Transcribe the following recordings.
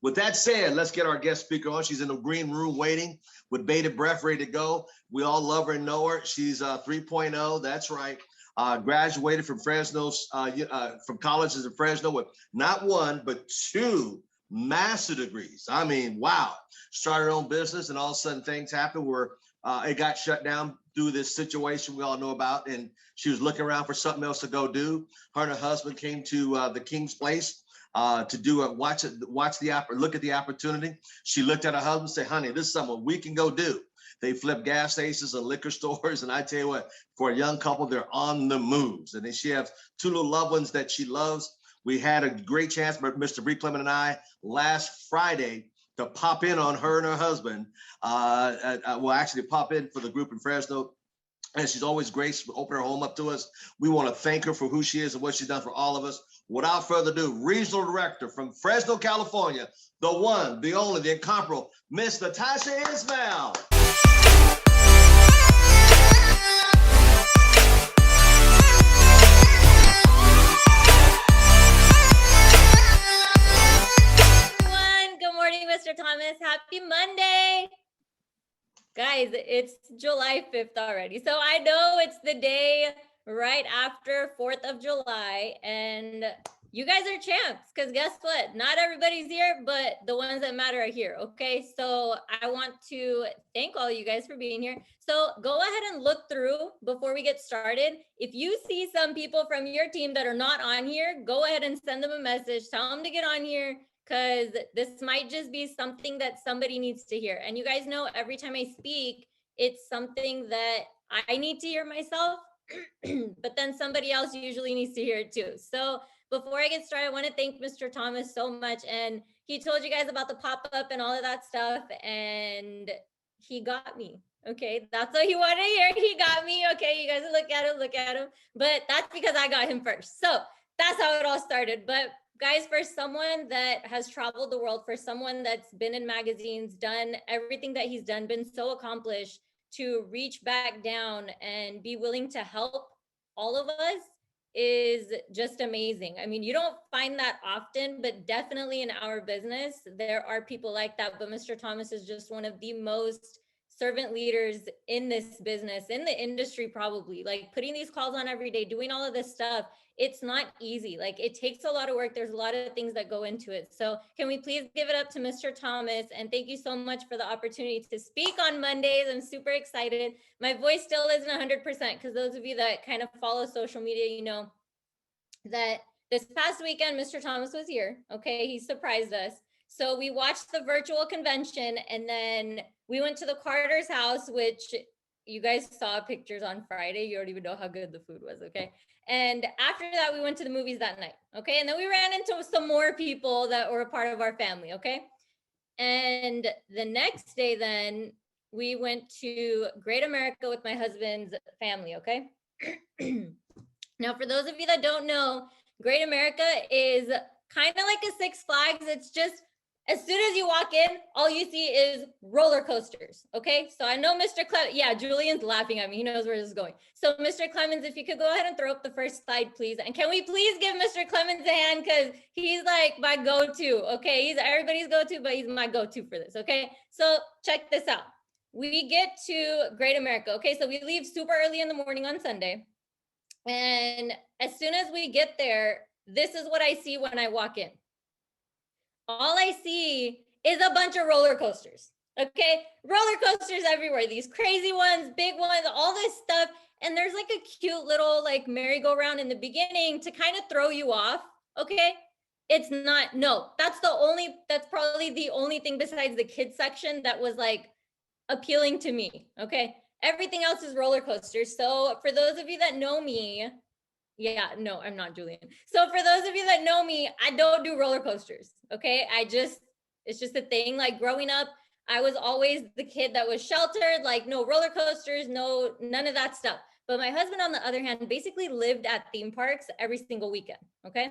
With that said, let's get our guest speaker on. She's in the green room waiting with bated breath, ready to go. We all love her and know her. She's 3.0. That's right. Graduated from from colleges in Fresno with not one, but two master degrees. I mean, wow. Started her own business, and all of a sudden things happened where it got shut down through this situation we all know about, and she was looking around for something else to go do. Her and her husband came to the King's Place to do a look at the opportunity. She looked at her husband and said, honey, this is something we can go do. They flip gas stations and liquor stores. And I tell you what, for a young couple, they're on the moves. And then she has two little loved ones that she loves. We had a great chance, Mr. Bree Clement and I, last Friday to pop in on her and her husband. Actually pop in for the group in Fresno. And she's always gracious to open her home up to us. We want to thank her for who she is and what she's done for all of us. Without further ado, Regional Director from Fresno, California, the one, the only, the incomparable, Miss Natasha Ismail. Good morning, Mr. Thomas. Happy Monday. Guys, it's July 5th already. So I know it's the day right after 4th of July, and you guys are champs, because guess what? Not everybody's here, but the ones that matter are here, okay? So I want to thank all you guys for being here. So go ahead and look through before we get started. If you see some people from your team that are not on here, go ahead and send them a message. Tell them to get on here, because this might just be something that somebody needs to hear. And you guys know every time I speak, it's something that I need to hear myself, but then somebody else usually needs to hear it too. So before I get started, I want to thank Mr. Thomas so much. And he told you guys about the pop-up and all of that stuff, and he got me. Okay, that's what he wanted to hear. He got me. Okay, you guys look at him. But that's because I got him first. So that's how it all started. But guys, for someone that has traveled the world, for someone that's been in magazines, done everything that he's done, been so accomplished, to reach back down and be willing to help all of us is just amazing. I mean, you don't find that often, but definitely in our business, there are people like that. But Mr. Thomas is just one of the most servant leaders in this business, in the industry, probably. Like putting these calls on every day, doing all of this stuff, it's not easy. Like it takes a lot of work. There's a lot of things that go into it. So can we please give it up to Mr. Thomas? And thank you so much for the opportunity to speak on Mondays. I'm super excited. My voice still isn't 100%, because those of you that kind of follow social media, you know that this past weekend, Mr. Thomas was here. Okay, he surprised us. So we watched the virtual convention, and then we went to the Carter's house, which you guys saw pictures on Friday. You don't even know how good the food was, okay? And after that, we went to the movies that night, okay? And then we ran into some more people that were a part of our family, okay? And the next day then, we went to Great America with my husband's family, okay? Now, for those of you that don't know, Great America is kind of like a Six Flags. It's just, as soon as you walk in, all you see is roller coasters, okay? So I know Mr. Clemens, yeah, Julian's laughing at me. He knows where this is going. So Mr. Clemens, if you could go ahead and throw up the first slide, please. And can we please give Mr. Clemens a hand, because he's like my go-to, okay? He's everybody's go-to, but he's my go-to for this, okay? So check this out. We get to Great America, okay? So we leave super early in the morning on Sunday. And as soon as we get there, this is what I see when I walk in. All I see is a bunch of roller coasters, okay? Roller coasters everywhere, these crazy ones, big ones, all this stuff. And there's like a cute little like merry-go-round in the beginning to kind of throw you off, okay? It's not, no, that's probably the only thing besides the kids section that was like appealing to me, okay? Everything else is roller coasters. So for those of you that know me, yeah, no, I'm not Julian. So for those of you that know me, I don't do roller coasters, okay? It's just a thing. Like growing up, I was always the kid that was sheltered, like no roller coasters, no, none of that stuff. But my husband, on the other hand, basically lived at theme parks every single weekend, okay?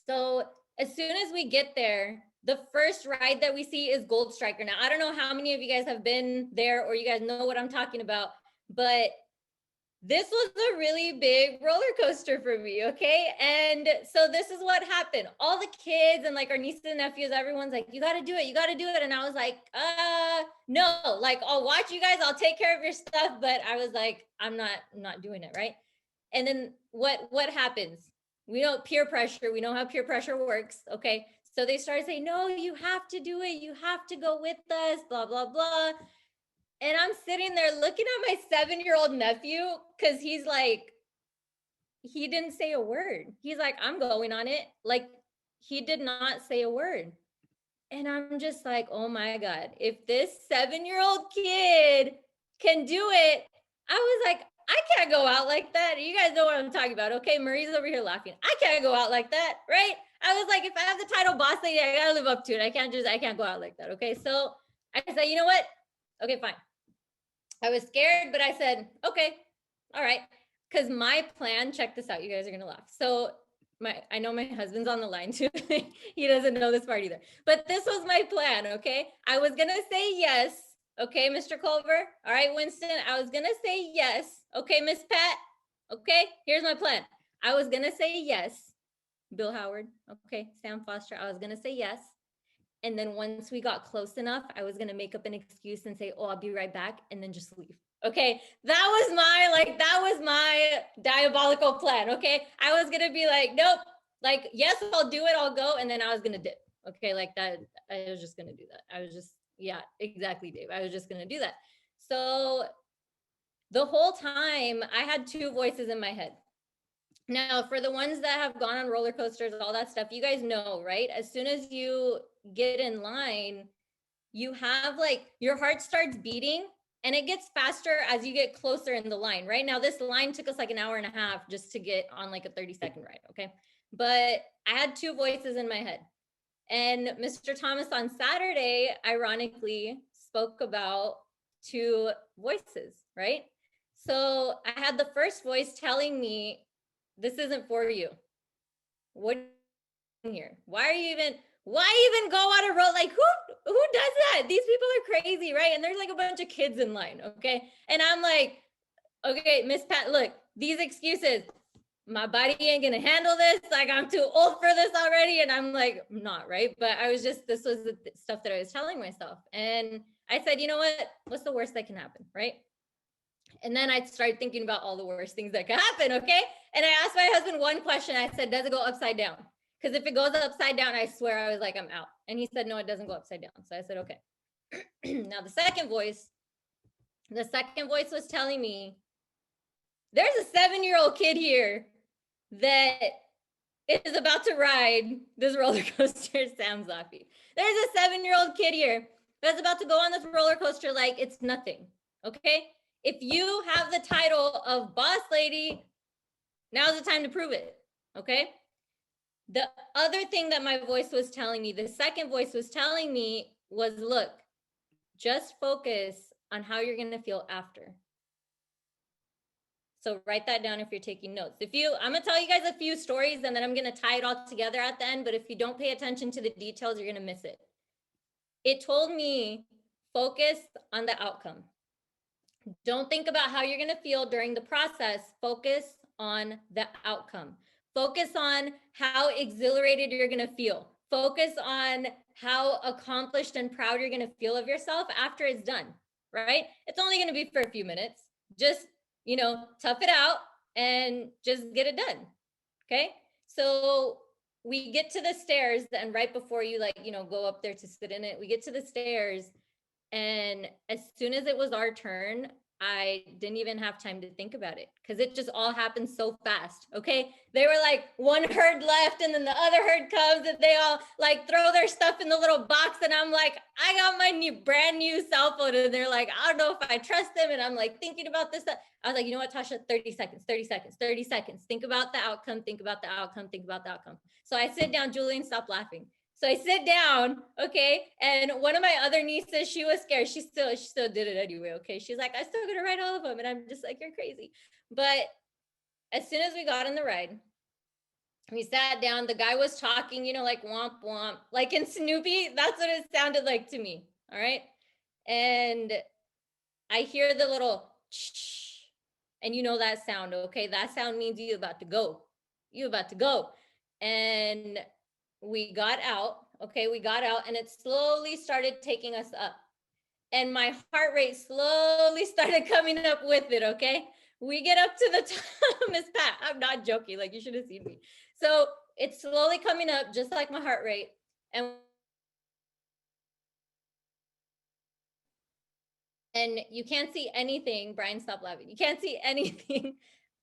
So as soon as we get there, the first ride that we see is Gold Striker. Now, I don't know how many of you guys have been there or you guys know what I'm talking about, but this was a really big roller coaster for me, okay? And so this is what happened. All the kids and like our nieces and nephews, everyone's like, you got to do it, you got to do it. And I was like, no, like I'll watch you guys, I'll take care of your stuff. But I was like, I'm not doing it, right? And then what happens? We know peer pressure, we know how peer pressure works, okay? So they started saying, no, you have to do it, you have to go with us, blah, blah, blah. And I'm sitting there looking at my 7-year-old nephew because he's like, he didn't say a word. He's like, I'm going on it. Like, he did not say a word. And I'm just like, oh my God, if this 7-year-old kid can do it, I was like, I can't go out like that. You guys know what I'm talking about. Okay, Marie's over here laughing. I can't go out like that, right? I was like, if I have the title boss lady, I gotta live up to it. I can't go out like that. Okay, so I said, you know what? Okay, fine. I was scared, but I said, okay, all right. Because my plan, check this out, you guys are gonna laugh. So I know my husband's on the line too. He doesn't know this part either. But this was my plan, okay? I was gonna say yes. Okay, Mr. Culver. All right, Winston, I was gonna say yes. Okay, Miss Pat. Okay, here's my plan. I was gonna say yes. Bill Howard. Okay, Sam Foster. I was gonna say yes. And then once we got close enough, I was going to make up an excuse and say, oh, I'll be right back. And then just leave. Okay. That was my diabolical plan. Okay. I was going to be like, nope, like, yes, I'll do it. I'll go. And then I was going to dip. Okay. Like that. I was just going to do that. Yeah, exactly, Dave. I was just going to do that. So the whole time I had two voices in my head. Now, for the ones that have gone on roller coasters, all that stuff, you guys know, right? As soon as you get in line, you have like your heart starts beating and it gets faster as you get closer in the line. Right now, this line took us like an hour and a half just to get on like a 30-second ride. Okay. But I had two voices in my head. And Mr. Thomas on Saturday, ironically, spoke about two voices, right? So I had the first voice telling me, this isn't for you. What are you doing here? Why even go on a road? Like who does that? These people are crazy, right? And there's like a bunch of kids in line, okay? And I'm like, okay, Miss Pat, look, these excuses, my body ain't gonna handle this. Like I'm too old for this already. And I'm like, I'm not, right? But this was the stuff that I was telling myself. And I said, you know what? What's the worst that can happen, right? And then I started thinking about all the worst things that could happen, okay? And I asked my husband one question. I said, does it go upside down? Because if it goes upside down, I swear I was like, I'm out. And he said, no, it doesn't go upside down. So I said, okay. Now the second voice was telling me, there's a 7-year-old kid here that is about to ride this roller coaster. Sam's laughing. There's a 7-year-old kid here that's about to go on this roller coaster like it's nothing, okay? If you have the title of boss lady, now's the time to prove it, okay? The other thing that my voice was telling me, the second voice was telling me was, look, just focus on how you're going to feel after. So write that down if you're taking notes. I'm going to tell you guys a few stories and then I'm going to tie it all together at the end. But if you don't pay attention to the details, you're going to miss it. It told me, focus on the outcome. Don't think about how you're going to feel during the process. Focus on the outcome. Focus on how exhilarated you're going to feel. Focus on how accomplished and proud you're going to feel of yourself after it's done, right? It's only going to be for a few minutes. Just, tough it out and just get it done. Okay. So we get to the stairs and right before you go up there to sit in it, we get to the stairs. And as soon as it was our turn, I didn't even have time to think about it because it just all happened so fast. Okay. They were like one herd left and then the other herd comes and they all like throw their stuff in the little box. And I'm like, I got my brand new cell phone. And they're like, I don't know if I trust them. And I'm like thinking about this. I was like, you know what, Tasha, 30 seconds. Think about the outcome. So I sit down, Julian, stop laughing. So I sit down, okay, and one of my other nieces, she was scared. She still did it anyway, okay? She's like, I'm still gonna ride all of them. And I'm just like, you're crazy. But as soon as we got on the ride, we sat down, the guy was talking, like womp womp, like in Snoopy, that's what it sounded like to me, all right? And I hear the little shh, And you know that sound, okay? That sound means you about to go. You about to go. And we got out, okay? We got out and it slowly started taking us up. And my heart rate slowly started coming up with it, okay? We get up to the top, Miss Pat. I'm not joking. Like, you should have seen me. So it's slowly coming up, just like my heart rate. And you can't see anything. Brian, stop laughing. You can't see anything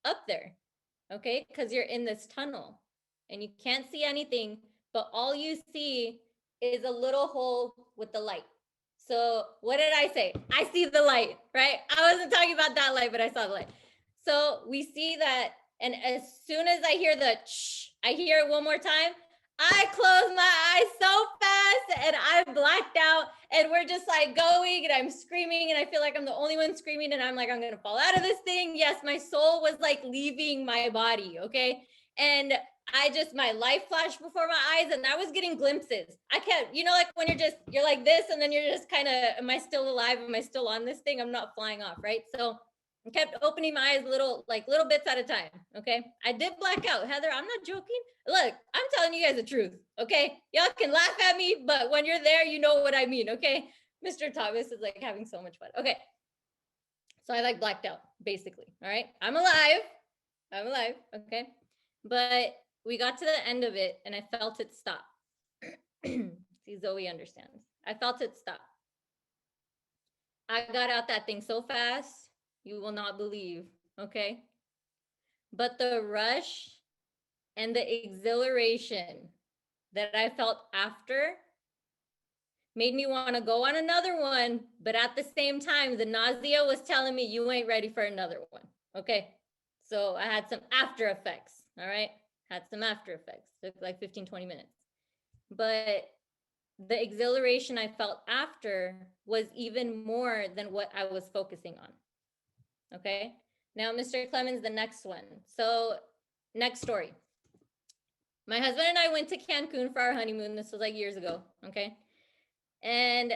up there, okay? Because you're in this tunnel and you can't see anything, but all you see is a little hole with the light. So what did I say? I see the light, right? I wasn't talking about that light, but I saw the light. So we see that, and as soon as I hear the shh, I hear it one more time, I close my eyes so fast and I blacked out, and we're just like going and I'm screaming and I feel like I'm the only one screaming and I'm like, I'm gonna fall out of this thing. Yes, my soul was like leaving my body, okay? And my life flashed before my eyes and I was getting glimpses. I kept, like when you're like this and then you're just kind of, am I still alive? Am I still on this thing? I'm not flying off, right? So I kept opening my eyes little bits at a time, okay? I did black out. Heather, I'm not joking. Look, I'm telling you guys the truth, okay? Y'all can laugh at me, but when you're there, you know what I mean, okay? Mr. Thomas is like having so much fun. Okay. So I like blacked out, basically, all right? I'm alive, okay? But we got to the end of it and I felt it stop. See, Zoe understands. I felt it stop. I got out that thing so fast, you will not believe, okay? But the rush and the exhilaration that I felt after made me want to go on another one, but at the same time, the nausea was telling me you ain't ready for another one, okay? So I had some after effects, all right? Had some after effects, took like 15, 20 minutes. But the exhilaration I felt after was even more than what I was focusing on, okay? Now, Mr. Clemens, the next one. So next story. My husband and I went to Cancun for our honeymoon. This was like years ago, okay? And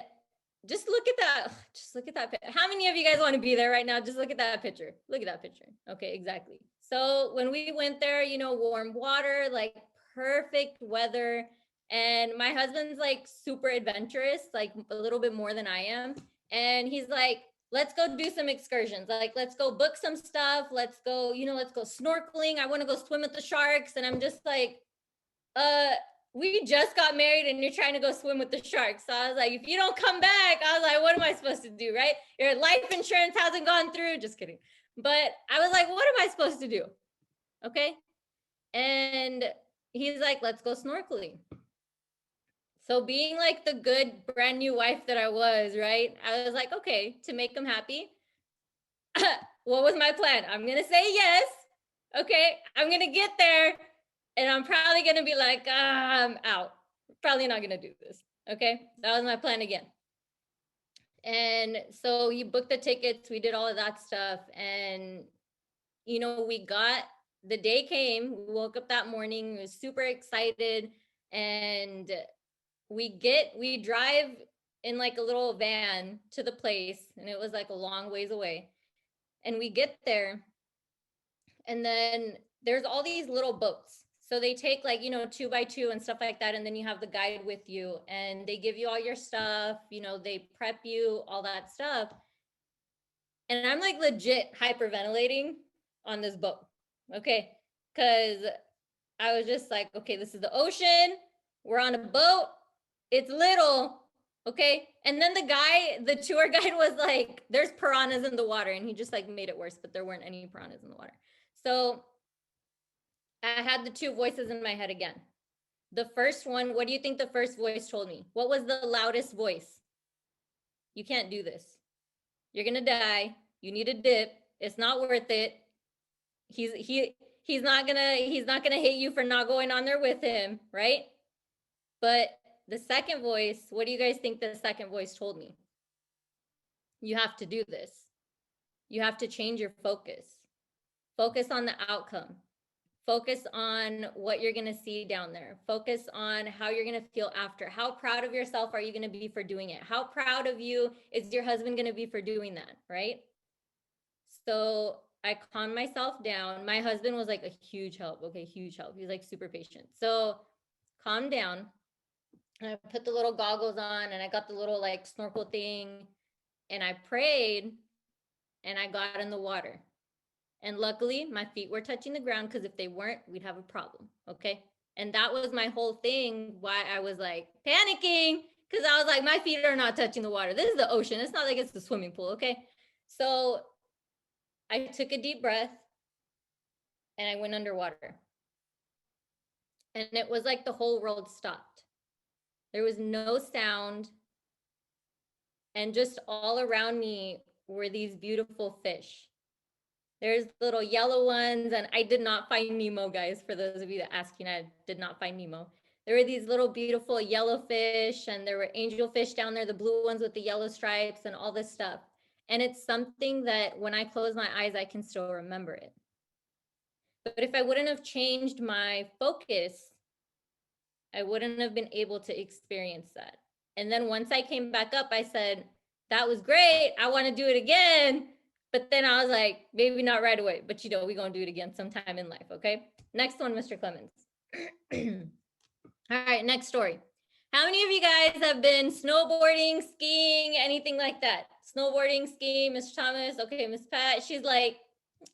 just look at that. Just look at that. How many of you guys want to be there right now? Just look at that picture. Look at that picture. Okay, exactly. So when we went there, warm water, like perfect weather. And my husband's like super adventurous, like a little bit more than I am. And he's like, let's go do some excursions. Like, let's go book some stuff. Let's go, let's go snorkeling. I want to go swim with the sharks. And I'm just like, we just got married and you're trying to go swim with the sharks. So I was like, if you don't come back, I was like, what am I supposed to do, right? Your life insurance hasn't gone through. Just kidding. But I was like, what am I supposed to do? Okay. And he's like, let's go snorkeling. So being like the good brand new wife that I was, right? I was like, okay, to make him happy. What was my plan? I'm going to say yes. Okay. I'm going to get there. And I'm probably going to be like, I'm out. Probably not going to do this. Okay. That was my plan again. And so he booked the tickets. We did all of that stuff. And, the day came, we woke up that morning, we was super excited. And we drive in like a little van to the place. And it was like a long ways away. And we get there. And then there's all these little boats. So they take like, 2x2 and stuff like that. And then you have the guide with you and they give you all your stuff, they prep you, all that stuff. And I'm like legit hyperventilating on this boat. Okay. Cause I was just like, okay, this is the ocean. We're on a boat. It's little. Okay. And then the tour guide was like, there's piranhas in the water. And he just like made it worse, but there weren't any piranhas in the water. So I had the two voices in my head again. The first one, what do you think the first voice told me? What was the loudest voice? You can't do this. You're going to die. You need a dip. It's not worth it. He's not going to hate you for not going on there with him, right? But the second voice, what do you guys think the second voice told me? You have to do this. You have to change your focus. Focus on the outcome. Focus on what you're going to see down there. Focus on how you're going to feel after. How proud of yourself are you going to be for doing it? How proud of you is your husband going to be for doing that, right? So I calmed myself down. My husband was like a huge help. Okay, huge help. He's like super patient. So calm down. And I put the little goggles on and I got the little like snorkel thing and I prayed and I got in the water. And luckily my feet were touching the ground because if they weren't, we'd have a problem. Okay. And that was my whole thing why I was like panicking because I was like, my feet are not touching the water. This is the ocean. It's not like it's the swimming pool. Okay. So I took a deep breath and I went underwater. And it was like the whole world stopped. There was no sound. And just all around me were these beautiful fish. There's little yellow ones, and I did not find Nemo, guys. For those of you that asking, I did not find Nemo. There were these little beautiful yellow fish, and there were angel fish down there, the blue ones with the yellow stripes and all this stuff. And it's something that when I close my eyes, I can still remember it. But if I wouldn't have changed my focus, I wouldn't have been able to experience that. And then once I came back up, I said, that was great. I want to do it again. But then I was like, maybe not right away, but you know, we're going to do it again sometime in life. Okay. Next one, Mr. Clemens. All right. Next story. How many of you guys have been snowboarding, skiing, anything like that? Snowboarding, skiing, Mr. Thomas. Okay. Miss Pat, she's like,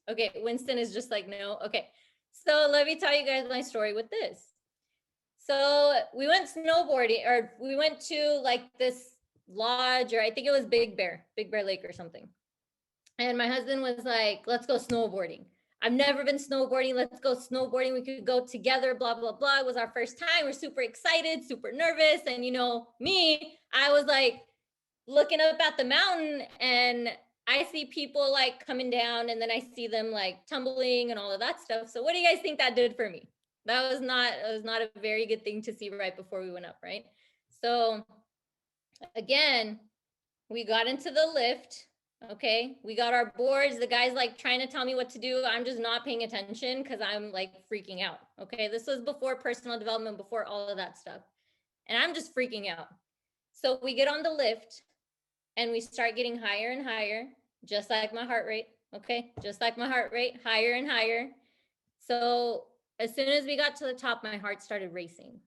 okay. Winston is just like, no. Okay. So let me tell you guys my story with this. So we went snowboarding, or we went to like this lodge, or I think it was Big Bear Lake or something. And my husband was like, let's go snowboarding. I've never been snowboarding. Let's go snowboarding. We could go together, blah, blah, blah. It was our first time. We're super excited, super nervous. And you know, me, I was like looking up at the mountain and I see people like coming down and then I see them like tumbling and all of that stuff. So what do you guys think that did for me? That was not a very good thing to see right before we went up, right? So again, we got into the lift. Okay, we got our boards. The guy's like trying to tell me what to do. I'm just not paying attention because I'm like freaking out. Okay, this was before personal development, before all of that stuff. And I'm just freaking out. So we get on the lift and we start getting higher and higher, just like my heart rate. Okay, just like my heart rate, higher and higher. So as soon as we got to the top, my heart started racing.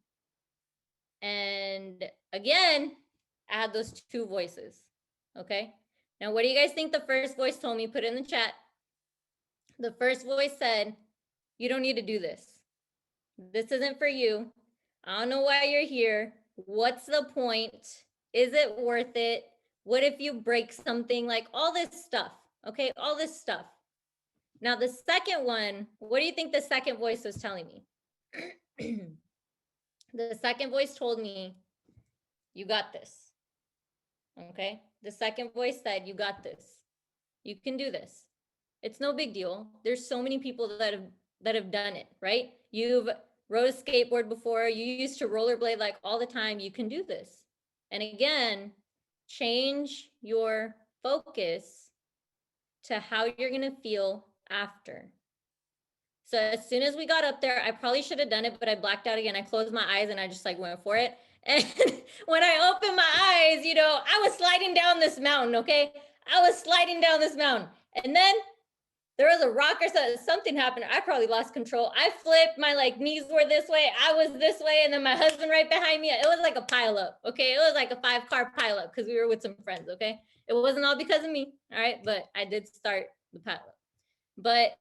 And again, I had those two voices. Okay. Now, what do you guys think the first voice told me? Put it in the chat. The first voice said, you don't need to do this. This isn't for you. I don't know why you're here. What's the point? Is it worth it? What if you break something? Like all this stuff. Okay, all this stuff. Now, the second one, what do you think the second voice was telling me? The second voice told me, you got this. Okay. The second voice said, you got this. You can do this. It's no big deal. There's so many people that have done it, right? You've rode a skateboard before. You used to rollerblade like all the time. You can do this. And again, change your focus to how you're going to feel after. So as soon as we got up there, I probably should have done it, but I blacked out again. I closed my eyes and I just like went for it. And when I opened my eyes, you know, I was sliding down this mountain, okay? I was sliding down this mountain. And then there was a rock or something happened. I probably lost control. I flipped, my like knees were this way. I was this way. And then my husband right behind me. It was like a pileup, okay? It was like a 5-car pileup because we were with some friends, okay? It wasn't all because of me, all right? But I did start the pileup. But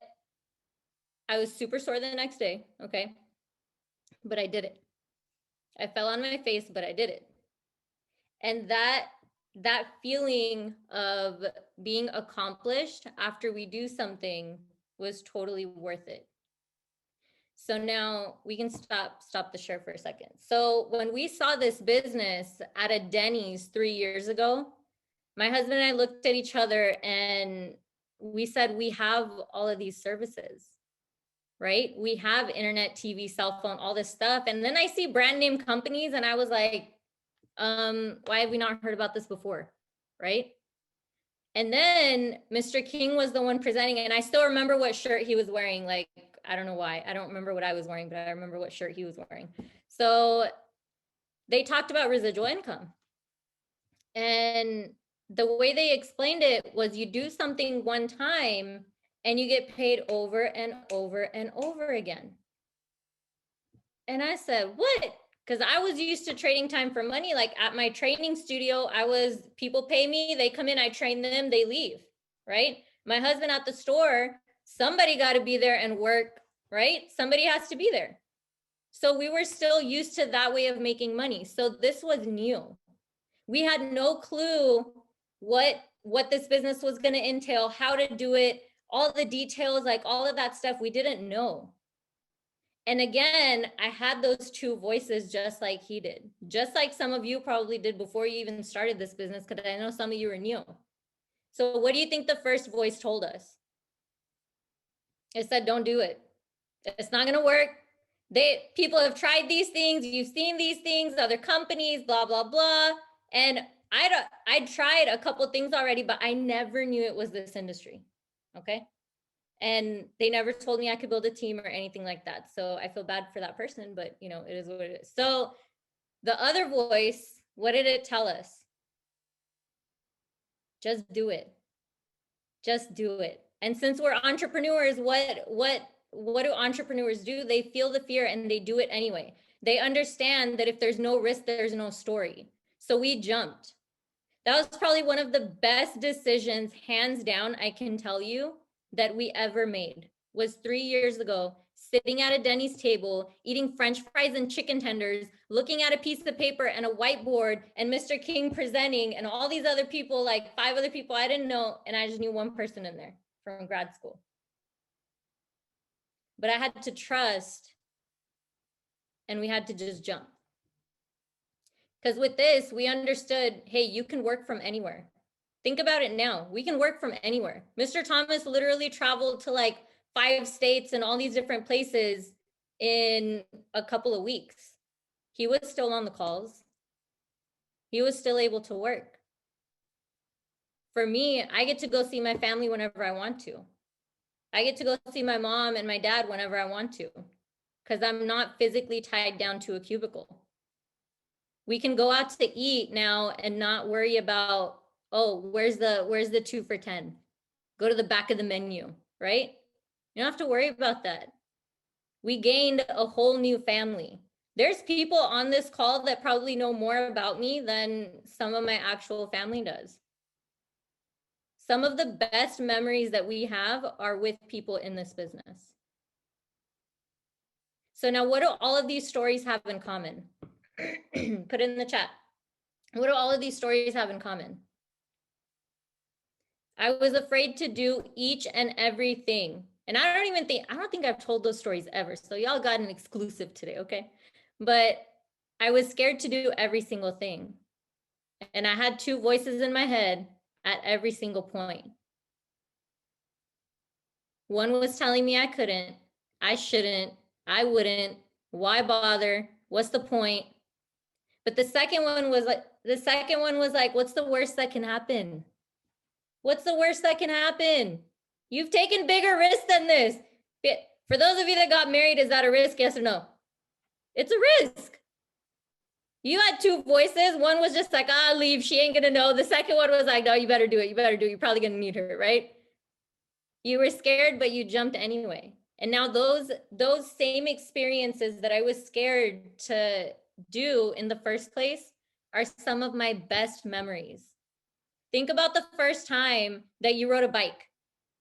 I was super sore the next day, okay? But I did it. I fell on my face, but I did it. And that feeling of being accomplished after we do something was totally worth it. So now we can stop the share for a second. So when we saw this business at a Denny's 3 years ago, my husband and I looked at each other and we said, we have all of these services. Right? We have internet, TV, cell phone, all this stuff. And then I see brand name companies and I was like, why have we not heard about this before? Right? And then Mr. King was the one presenting it. And I still remember what shirt he was wearing. Like, I don't know why. I don't remember what I was wearing, but I remember what shirt he was wearing. So they talked about residual income. And the way they explained it was you do something one time and you get paid over and over and over again. And I said, what? Because I was used to trading time for money. Like at my training studio, people pay me, they come in, I train them, they leave, right? My husband at the store, somebody got to be there and work, right? Somebody has to be there. So we were still used to that way of making money. So this was new. We had no clue what this business was going to entail, how to do it, all the details, like all of that stuff we didn't know. And again, I had those two voices just like he did, just like some of you probably did before you even started this business, because I know some of you are new. So what do you think the first voice told us? It said, don't do it. It's not going to work. People have tried these things. You've seen these things, other companies, blah, blah, blah. And I tried a couple things already, but I never knew it was this industry. Okay. And they never told me I could build a team or anything like that. So I feel bad for that person, but you know, it is what it is. So the other voice, what did it tell us? Just do it. Just do it. And since we're entrepreneurs, what do entrepreneurs do? They feel the fear and they do it anyway. They understand that if there's no risk, there's no story. So we jumped. That was probably one of the best decisions, hands down, I can tell you, that we ever made. Was 3 years ago, sitting at a Denny's table, eating French fries and chicken tenders, looking at a piece of paper and a whiteboard, and Mr. King presenting, and all these other people, like 5 other people I didn't know, and I just knew one person in there from grad school. But I had to trust, and we had to just jump. Because with this, we understood, hey, you can work from anywhere. Think about it now. We can work from anywhere. Mr. Thomas literally traveled to like 5 states and all these different places in a couple of weeks. He was still on the calls. He was still able to work. For me, I get to go see my family whenever I want to. I get to go see my mom and my dad whenever I want to, because I'm not physically tied down to a cubicle. We can go out to eat now and not worry about, oh, where's the 2 for $10? Go to the back of the menu, right? You don't have to worry about that. We gained a whole new family. There's people on this call that probably know more about me than some of my actual family does. Some of the best memories that we have are with people in this business. So now, what do all of these stories have in common? Put it in the chat. What do all of these stories have in common? I was afraid to do each and everything. And I don't think I've told those stories ever. So y'all got an exclusive today, okay? But I was scared to do every single thing. And I had 2 voices in my head at every single point. One was telling me I couldn't, I shouldn't, I wouldn't, why bother? What's the point? But the second one was like, what's the worst that can happen? What's the worst that can happen? You've taken bigger risks than this. For those of you that got married, is that a risk? Yes or no? It's a risk. You had 2 voices. One was just like, leave. She ain't going to know. The second one was like, no, you better do it. You better do it. You're probably going to need her, right? You were scared, but you jumped anyway. And now those same experiences that I was scared to do in the first place are some of my best memories. Think about the first time that you rode a bike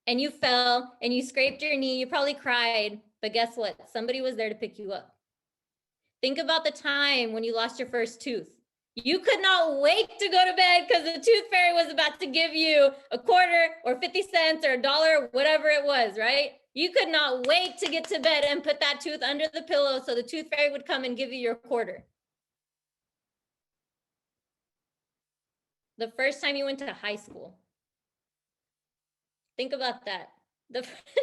and you fell and you scraped your knee. You probably cried, but guess what? Somebody was there to pick you up. Think about the time when you lost your first tooth. You could not wait to go to bed because the tooth fairy was about to give you a quarter or 50 cents or a dollar, whatever it was, right? You could not wait to get to bed and put that tooth under the pillow so the tooth fairy would come and give you your quarter. The first time you went to high school. Think about that.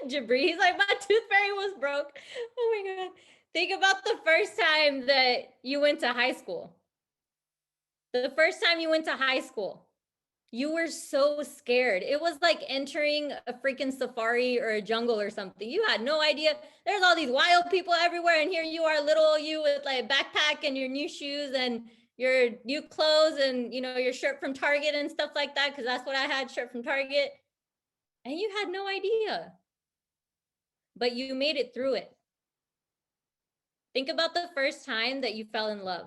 Jabri, he's like, my tooth fairy was broke. Oh my God. Think about the first time that you went to high school. The first time you went to high school, you were so scared. It was like entering a freaking safari or a jungle or something. You had no idea. There's all these wild people everywhere. And here you are, little you with like a backpack and your new shoes and your new clothes and, you know, your shirt from Target and stuff like that. Cause that's what I had, shirt from Target. And you had no idea. but you made it through it. Think about the first time that you fell in love.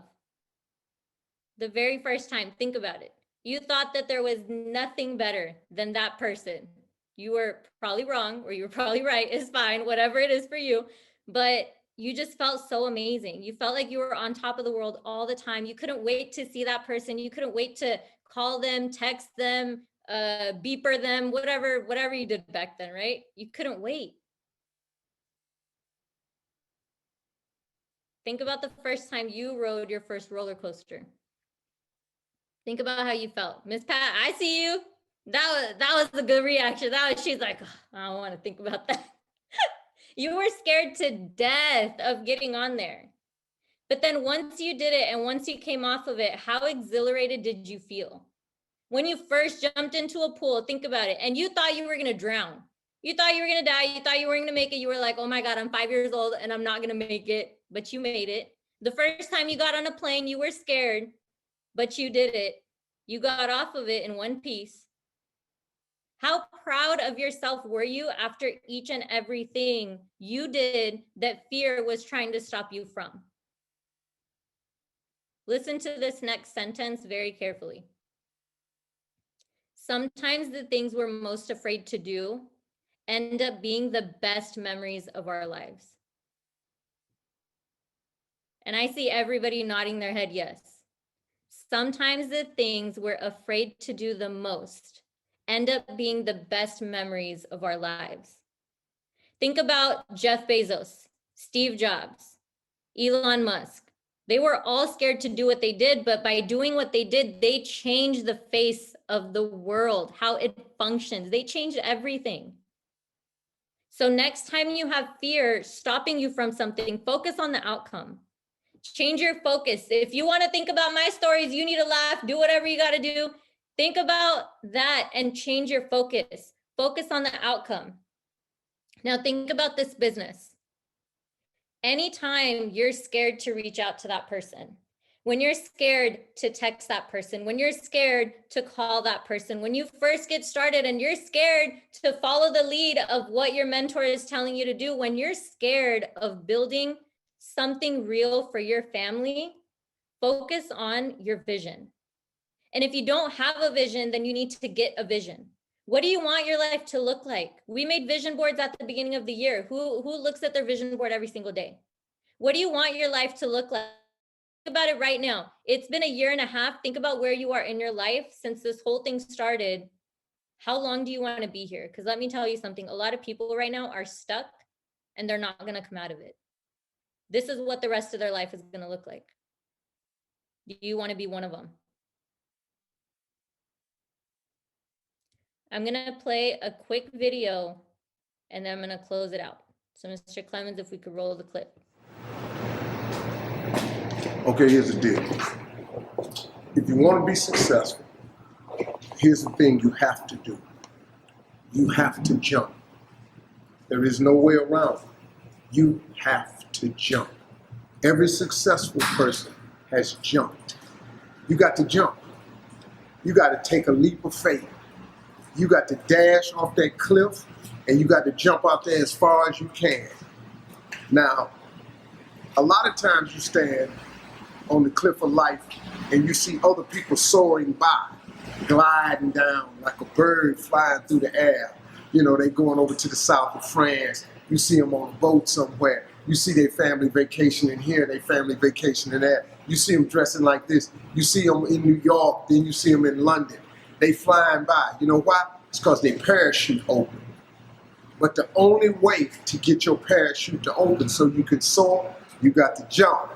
The very first time, think about it. You thought that there was nothing better than that person. You were probably wrong, or you were probably right. It's fine, whatever it is for you. But you just felt so amazing. You felt like you were on top of the world all the time. You couldn't wait to see that person. You couldn't wait to call them, text them, beeper them, whatever you did back then, right? You couldn't wait. Think about the first time you rode your first roller coaster. Think about how you felt. Miss Pat, I see you. That was a good reaction. She's like, oh, I don't want to think about that. You were scared to death of getting on there. But then once you did it and once you came off of it, how exhilarated did you feel? When you first jumped into a pool, think about it, and you thought you were going to drown. You thought you were going to die. You thought you weren't going to make it. You were like, oh my God, I'm 5 years old and I'm not going to make it. But you made it. The first time you got on a plane, you were scared, but you did it. You got off of it in one piece. How proud of yourself were you after each and everything you did that fear was trying to stop you from? Listen to this next sentence very carefully. Sometimes the things we're most afraid to do end up being the best memories of our lives. And I see everybody nodding their head yes. Sometimes the things we're afraid to do the most end up being the best memories of our lives. Think about Jeff Bezos, Steve Jobs, Elon Musk. They were all scared to do what they did, but by doing what they did, they changed the face of the world, how it functions. They changed everything. So next time you have fear stopping you from something, focus on the outcome. Change your focus. If you want to think about my stories, you need to laugh, do whatever you got to do. Think about that and change your focus. Focus on the outcome. Now think about this business. Anytime you're scared to reach out to that person, when you're scared to text that person, when you're scared to call that person, when you first get started and you're scared to follow the lead of what your mentor is telling you to do, when you're scared of building something real for your family, focus on your vision. And if you don't have a vision, then you need to get a vision. What do you want your life to look like? We made vision boards at the beginning of the year. Who looks at their vision board every single day? What do you want your life to look like? Think about it right now. It's been a year and a half. Think about where you are in your life since this whole thing started. How long do you want to be here? Because let me tell you something. A lot of people right now are stuck and they're not going to come out of it. This is what the rest of their life is going to look like. Do you want to be one of them? I'm going to play a quick video and then I'm going to close it out. So Mr. Clemens, if we could roll the clip. Okay, here's the deal. If you want to be successful, here's the thing you have to do. You have to jump. There is no way around it. You have to jump. Every successful person has jumped. You got to jump. You got to take a leap of faith. You got to dash off that cliff and you got to jump out there as far as you can. Now, a lot of times you stand on the cliff of life and you see other people soaring by, gliding down like a bird flying through the air. You know, they going over to the south of France. You see them on a boat somewhere. You see their family vacationing here, their family vacationing there. You see them dressing like this. You see them in New York, then you see them in London. They flying by. You know why? It's because their parachute open. But the only way to get your parachute to open so you can soar, you got to jump.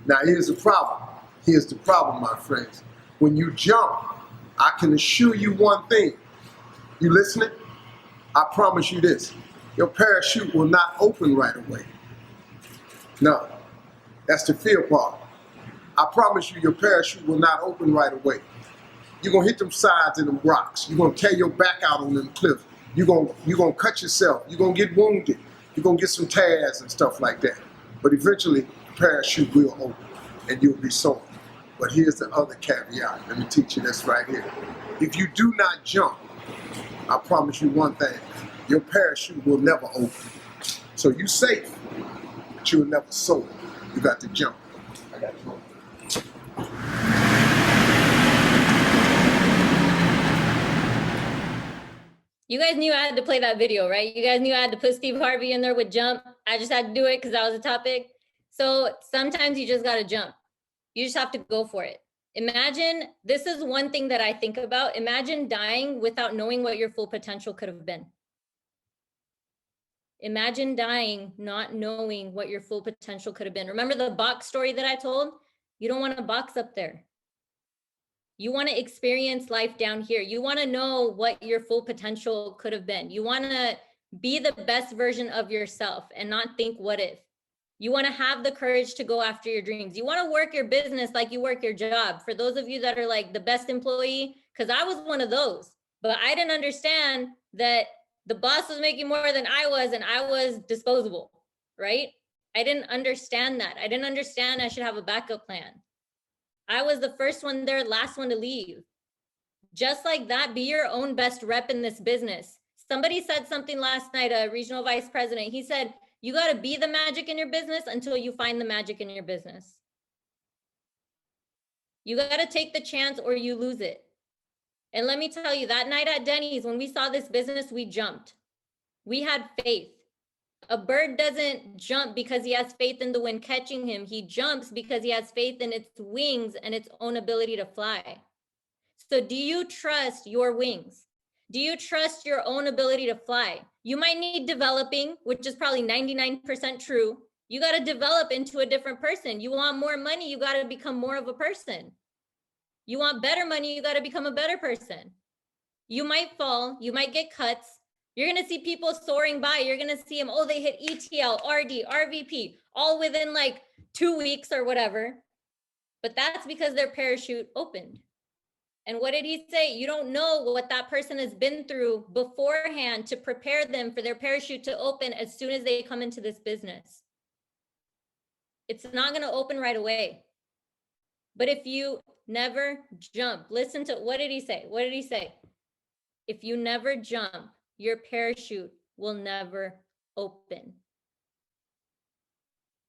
Now here's the problem. Here's the problem, my friends. When you jump, I can assure you one thing. You listening? I promise you this. Your parachute will not open right away. No, that's the fear part. I promise you your parachute will not open right away. You're gonna hit them sides and them rocks. You're gonna tear your back out on them cliffs. You're gonna cut yourself. You're gonna get wounded. You're gonna get some tears and stuff like that. But eventually, the parachute will open and you'll be soaring. But here's the other caveat. Let me teach you this right here. If you do not jump, I promise you one thing, your parachute will never open. So you safe, but you'll never soar. You got to jump. I got you. You guys knew I had to play that video, right? You guys knew I had to put Steve Harvey in there with jump. I just had to do it because that was a topic. So sometimes you just got to jump. You just have to go for it. Imagine, this is one thing that I think about. Imagine dying without knowing what your full potential could have been. Imagine dying not knowing what your full potential could have been. Remember the box story that I told? You don't want a box up there. You want to experience life down here. You want to know what your full potential could have been. You want to be the best version of yourself and not think what if. You want to have the courage to go after your dreams. You want to work your business like you work your job. For those of you that are like the best employee, because I was one of those, but I didn't understand that the boss was making more than I was and I was disposable, right? I didn't understand that. I didn't understand I should have a backup plan. I was the first one there, last one to leave. Just like that, be your own best rep in this business. Somebody said something last night, a regional vice president. He said, you got to be the magic in your business until you find the magic in your business. You got to take the chance or you lose it. And let me tell you, that night at Denny's, when we saw this business, we jumped. We had faith. A bird doesn't jump because he has faith in the wind catching him. He jumps because he has faith in its wings and its own ability to fly. So do you trust your wings? Do you trust your own ability to fly? You might need developing, which is probably 99% true. You got to develop into a different person. You want more money, you got to become more of a person. You want better money, you got to become a better person. You might fall, you might get cuts. You're going to see people soaring by. You're going to see them, oh, they hit ETL, RD, RVP, all within like 2 weeks or whatever. But that's because their parachute opened. And what did he say? You don't know what that person has been through beforehand to prepare them for their parachute to open as soon as they come into this business. It's not going to open right away. But if you never jump, listen to, what did he say? What did he say? If you never jump, your parachute will never open.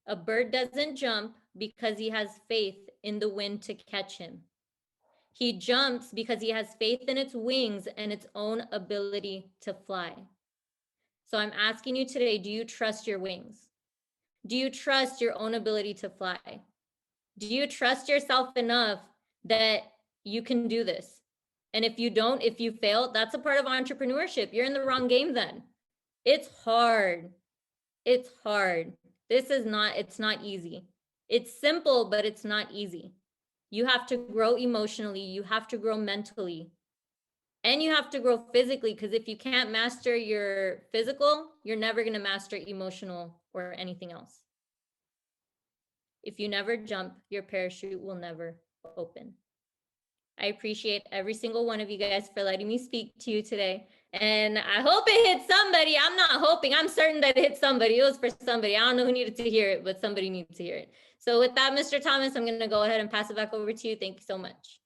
A bird doesn't jump because he has faith in the wind to catch him. He jumps because he has faith in its wings and its own ability to fly. So I'm asking you today, do you trust your wings? Do you trust your own ability to fly? Do you trust yourself enough that you can do this? And if you don't, if you fail, that's a part of entrepreneurship. You're in the wrong game then. It's hard. It's hard. It's not easy. It's simple, but it's not easy. You have to grow emotionally. You have to grow mentally. And you have to grow physically, because if you can't master your physical, you're never going to master emotional or anything else. If you never jump, your parachute will never open. I appreciate every single one of you guys for letting me speak to you today. And I hope it hit somebody. I'm not hoping, I'm certain that it hit somebody. It was for somebody. I don't know who needed to hear it, but somebody needed to hear it. So with that, Mr. Thomas, I'm going to go ahead and pass it back over to you. Thank you so much.